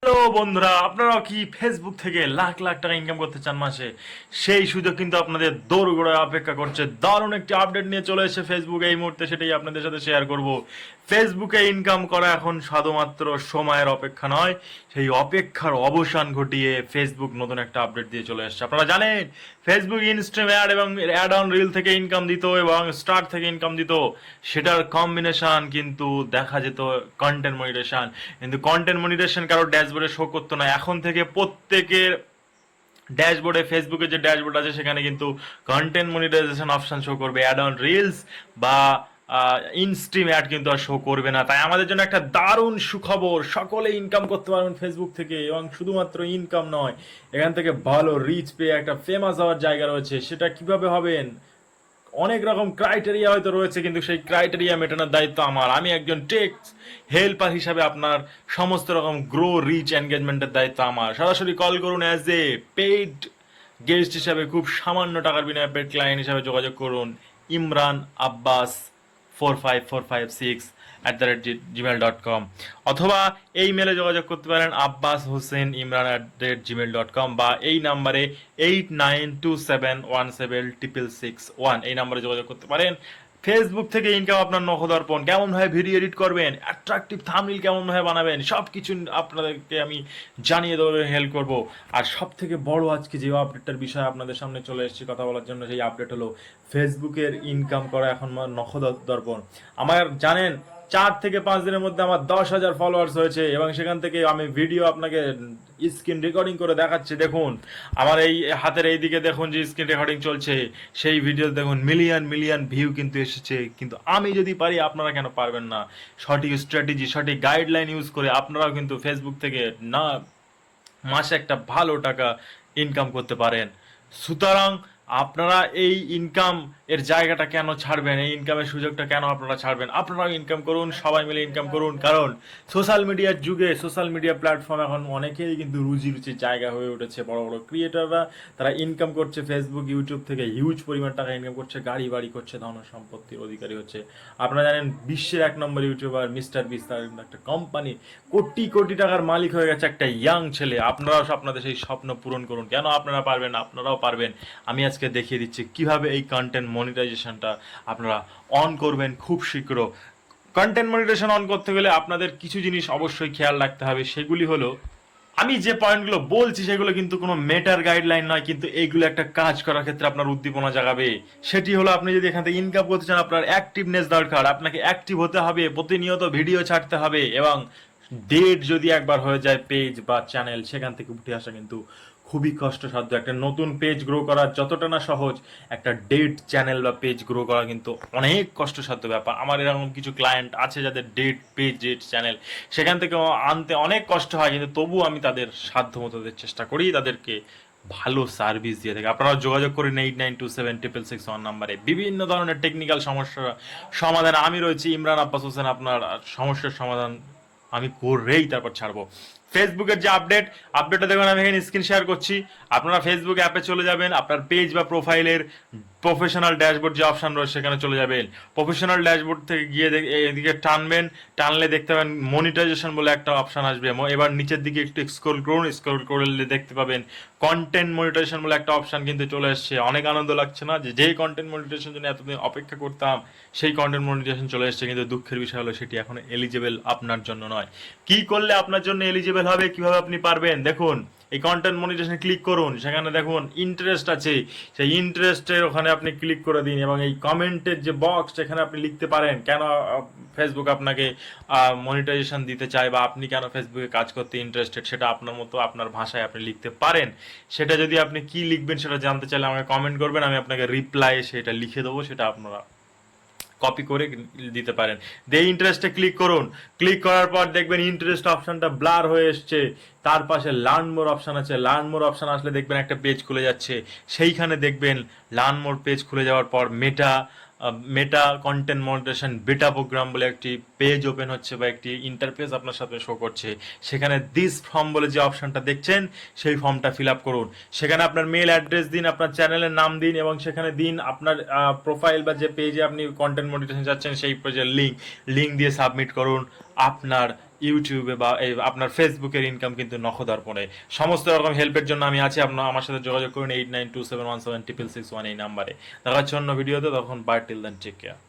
Hello বন্ধুরা, আপনারাও কি ফেসবুক থেকে লাখ লাখ টাকা ইনকাম করতে চান মাসে? সেই সুযোগ কিন্তু আপনাদের দোরগোড়ায় অপেক্ষা করছে। দারুণ একটি আপডেট নিয়ে চলে এসেছে ফেসবুক এই মুহূর্তে, সেটাই আপনাদের সাথে শেয়ার করব। ফেসবুকে ইনকাম করা এখন শুধুমাত্র সময়ের অপেক্ষা নয়, সেই অপেক্ষার অবসান ঘটিয়ে ফেসবুক নতুন একটা আপডেট দিয়ে চলে এসেছে। আপনারা জানেন ফেসবুক ইনস্ট্রিম অ্যাড এবং অ্যাড অন রিল থেকে ইনকাম দিত এবং স্টার থেকে ইনকাম দিত, সেটার কম্বিনেশন কিন্তু দেখা যেত কন্টেন্ট মনিটেশন। কিন্তু কন্টেন্ট মনিটেশন কারো ড্যাশবোর্ডে শো করতো না। এখন থেকে প্রত্যেকের ড্যাশবোর্ডে, ফেসবুকের যে ড্যাশবোর্ড আছে সেখানে কিন্তু কন্টেন্ট মনিটাইজেশন অপশন শো করবে। অ্যাড অন রিলস বা ইনস্ট্রিম অ্যাড কিন্তু আর শো করবে না। তাই আমাদের জন্য একটা দারুণ সুখবর, সকলে ইনকাম করতে পারবেন ফেসবুক থেকে। এবং শুধুমাত্র ইনকাম নয়, এখান থেকে ভালো রিচ পেয়ে একটা ফেমাস হওয়ার জায়গা রয়েছে। সেটা কিভাবে হবেন, অনেক রকম ক্রাইটেরিয়া হয়তো রয়েছে, কিন্তু সেই ক্রাইটেরিয়া মেটানোর দায়িত্ব আমার। আমি একজন টেক হেল্পার হিসাবে আপনার সমস্ত রকম গ্রো রিচ এনগেজমেন্টের দায়িত্ব আমার। সরাসরি কল করুন অ্যাজ এ পেইড গেস্ট হিসাবে, খুব সামান্য টাকার বিনিময়ে পেড ক্লায়েন্ট হিসাবে যোগাযোগ করুন ইমরান আব্বাস 45456@gmail.com, অথবা এই মেলে যোগাযোগ করতে পারেন abbashosenimran@gmail.com, বা এই নাম্বারে 8927176661, এই নাম্বারে যোগাযোগ করতে পারেন। ফেসবুক থেকে ইনকাম আপনার নখদর্পণ, কেমন ভাবে ভিডিও এডিট করবেন, অ্যাট্রাকটিভ থাম্বনেল কেমন ভাবে বানাবেন, সব কিছু আপনাদেরকে আমি জানিয়ে দেবো, হেল্প করব। আর সব থেকে বড় আজকে যে আপডেটটার বিষয়ে আপনাদের সামনে চলে এসেছি কথা বলার জন্য, সেই আপডেট হলো ফেসবুকের ইনকাম করা এখন নখদর্পণ। আমার জানেন 4 থেকে 5 দিনের মধ্যে আমার 10,000 ফলোয়ার্স হয়েছে, এবং সেখান থেকে আমি ভিডিও আপনাকে স্ক্রিন রেকর্ডিং করে দেখাচ্ছি। দেখুন আমার এই হাতের এই দিকে দেখুন যে স্ক্রিন রেকর্ডিং চলছে, সেই ভিডিও দেখুন মিলিয়ন মিলিয়ন ভিউ কিন্তু এসেছে। কিন্তু আমি যদি পারি, আপনারা কেন পারবেন না? সঠিক স্ট্র্যাটেজি, সঠিক গাইডলাইন ইউজ করে আপনারাও কিন্তু ফেসবুক থেকে না মাসে একটা ভালো টাকা ইনকাম করতে পারেন। সুতরাং আপনারা এই ইনকাম এর জায়গাটা কেন ছাড়বেন, এই ইনকামের সুযোগটা কেন আপনারা ছাড়বেন? আপনারাও ইনকাম করুন, সবাই মিলে ইনকাম করুন। কারণ সোশ্যাল মিডিয়ার যুগে, সোশ্যাল মিডিয়া প্ল্যাটফর্ম এখন অনেকেই কিন্তু রুজি রুচির জায়গা হয়ে উঠেছে। বড় বড় ক্রিয়েটাররা তারা ইনকাম করছে ফেসবুক, ইউটিউব থেকে হিউজ পরিমাণ টাকা ইনকাম করছে, গাড়ি বাড়ি করছে, ধন সম্পত্তির অধিকারী হচ্ছে। আপনারা জানেন বিশ্বের 1 নম্বর ইউটিউবার মিস্টার বিস, তার একটা কোম্পানি কোটি কোটি টাকার মালিক হয়ে গেছে একটা ইয়াং ছেলে। আপনারাও আপনাদের সেই স্বপ্ন পূরণ করুন। কেন আপনারা পারবেন? আপনারাও পারবেন। আমি আজকে দেখিয়ে দিচ্ছি কিভাবে এই কন্টেন্ট মনিটাইজেশনটা আপনারা অন করবেন খুব শীঘ্র। কন্টেন্ট মনিটাইজেশন অন করতে গেলে আপনাদের কিছু জিনিস অবশ্যই খেয়াল রাখতে হবে। সেগুলি হলো, আমি যে পয়েন্টগুলো বলছি সেগুলো কিন্তু কোনো মেটার গাইডলাইন নয়, কিন্তু এইগুলো একটা কাজ করার ক্ষেত্রে আপনার উদ্দীপনা জাগাবে। সেটি হলো, আপনি যদি এখান থেকে ইনকাম করতে চান, আপনার অ্যাক্টিভনেস দরকার। আপনাকে অ্যাক্টিভ হতে হবে, প্রতিনিয়ত ভিডিও ছাড়তে হবে, এবং ডেট যদি একবার হয়ে যায় পেজ বা চ্যানেল, সেখান থেকে উঠে আসা কিন্তু খুবই কষ্টসাধ্য। একটা নতুন পেজ গ্রো করা যতটা না সহজ, একটা ডেট চ্যানেল বা পেজ গ্রো করা কিন্তু অনেক কষ্টসাধ্য ব্যাপার। আমার এরকম কিছু ক্লায়েন্ট আছে যাদের ডেট পেজ, ডেট চ্যানেল সেখান থেকে আনতে অনেক কষ্ট হয়, কিন্তু তবুও আমি তাদের সাধ্য মতো চেষ্টা করি তাদেরকে ভালো সার্ভিস দিয়ে থাকি। আপনারা যোগাযোগ করেন 89276661 নাম্বারে। বিভিন্ন ধরনের টেকনিক্যাল সমস্যার সমাধান আমি রয়েছি ইমরান আব্বাস হোসেন, আপনার সমস্যার সমাধান আমি করেই তারপর ছাড়বো। ফেসবুকের যে আপডেটটা দেখুন, আমি এখানে স্ক্রিন শেয়ার করছি। আপনারা ফেসবুক অ্যাপে চলে যাবেন, আপনার পেজ বা প্রোফাইলের প্রফেশনাল ড্যাশবোর্ড যে অপশন রয়েছে সেখানে চলে যাবেন। প্রফেশনাল ড্যাশবোর্ড থেকে গিয়ে এদিকে টানবেন, টানলে দেখতে পাবেন মনিটাইজেশন বলে একটা অপশন আসবে। এবার নিচের দিকে একটু স্ক্রল করুন, স্ক্রল করলে দেখতে পাবেন কন্টেন্ট মনিটাইজেশন বলে একটা অপশন কিন্তু চলে এসেছে। অনেক আনন্দ লাগছে না যে কন্টেন্ট মনিটাইজেশন জন্য এতদিন অপেক্ষা করতাম, সেই কন্টেন্ট মনিটাইজেশন চলে এসেছে। কিন্তু দুঃখের বিষয় হলো সেটি এখন এলিজিবল আপনার জন্য নয়। কি করলে আপনার জন্য এলিজিবল হবে, কিভাবে আপনি পারবেন? দেখুন এই কন্টেন্ট মনিটাইজেশন ক্লিক করুন, সেখানে দেখুন ইন্টারেস্ট আছে, সেই ইন্টারেস্টের ওখানে আপনি ক্লিক করে দিন, এবং এই কমেন্টের যে বক্স সেখানে আপনি লিখতে পারেন কেন ফেসবুক আপনাকে মনিটাইজেশন দিতে চায়, বা আপনি কেন ফেসবুকে কাজ করতে ইন্টারেস্টেড, সেটা আপনার মতো আপনার ভাষায় আপনি লিখতে পারেন। সেটা যদি আপনি কি লিখবেন সেটা জানতে চাইলে আমাকে কমেন্ট করবেন, আমি আপনাকে রিপ্লাই সেটা লিখে দেবো, সেটা আপনারা কপি করে দিতে পারেন। দিয়ে ইন্টারেস্টে ক্লিক করুন। ক্লিক করার পর দেখবেন ইন্টারেস্ট অপশনটা ব্লার হয়ে এসছে, তার পাশে লার্ন মোর অপশন আছে। লার্ন মোর অপশন আসলে দেখবেন একটা পেজ খুলে যাচ্ছে, সেইখানে দেখবেন লার্ন মোর পেজ খুলে যাওয়ার পর মেটা কন্টেন্ট মনিটাইজেশন বেটা প্রোগ্রাম বলে একটি পেজ ওপেন হচ্ছে, বা একটি ইন্টারফেস আপনার সাথে শো করছে। সেখানে দিস ফর্ম বলে যে অপশনটা দেখছেন, সেই ফর্মটা ফিল আপ করুন। সেখানে আপনার মেল অ্যাড্রেস দিন, আপনার চ্যানেলের নাম দিন, এবং সেখানে দিন আপনার প্রোফাইল বা যে পেজে আপনি কন্টেন্ট মনিটাইজেশন যাচ্ছেন সেই পেজের লিঙ্ক দিয়ে সাবমিট করুন আপনার ইউটিউবে বা এই আপনার ফেসবুকের ইনকাম কিন্তু নখদর্পণে। সমস্ত রকম হেল্পের জন্য আমি আছি, আপনার আমার সাথে যোগাযোগ করুন 8927176661 এই নাম্বারে। দেখা হচ্ছে অন্য ভিডিওতে, তখন bye, till then take care.